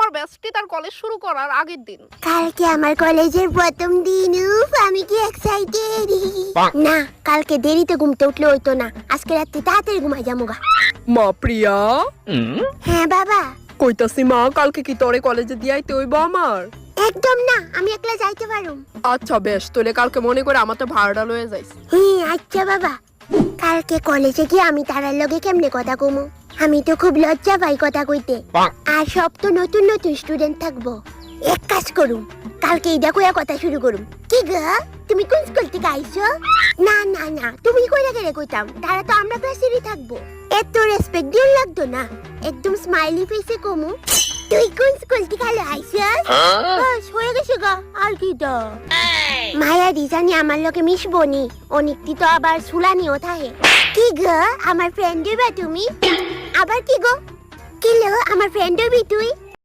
আমার বেস্টি তার কলেজ শুরু করার আগের দিন। কালকে আমার কলেজের প্রথম দিন। উফ, আমি কি এক্সাইটেড। না, কালকে দেরিতে ঘুমতে উঠলে হইতো না, আজকে রাতে তাড়াতাড়ি ঘুমাই যামুগা। মা প্রিয়া, হ্যাঁ বাবা। কইতাছি মা, কালকে কি তোরে কলেজে দিয়াইতে হইব আমার? একদম না, আমি একলা যাইতে পারুম। আচ্ছা বেশ, তোলে কালকে মনে করে আমার তো ভাড়াটা লয়ে যাইস। হ্যাঁ আচ্ছা বাবা। কালকে কলেজে গিয়ে আমি তারার লগে কেমনে কথা কমু? আমি তো খুব লজ্জা পাই কথা কইতে। আর সব তো নতুন নতুন স্টুডেন্ট থাকবো। এক কাজ করুম, কালকে এইটা কইয়া কথা শুরু করুম। কি গা, তুমি কোন স্কুল থেকে আইছো? না না না, তুমি কইরা গেলে কইতাম, তারা তো আমরা ক্লাসেরই থাকবো। এত রেসপেক্ট দিয়ে লাগতো না, একদম স্মাইলি ফেসে কমু, তুই কোন স্কুল থেকে আইছিস? বাস হয়ে গেছে গা, আর কি তো। মায়া রিজানি আমার লগে মিশবো নি, অনেকটি তো আবার সুলানিও থাকে। কি গো, আমার ফ্রেন্ড হইবা তুমি? আবার কি গো? কি লো, আমার ফ্রেন্ড হইবি তুই?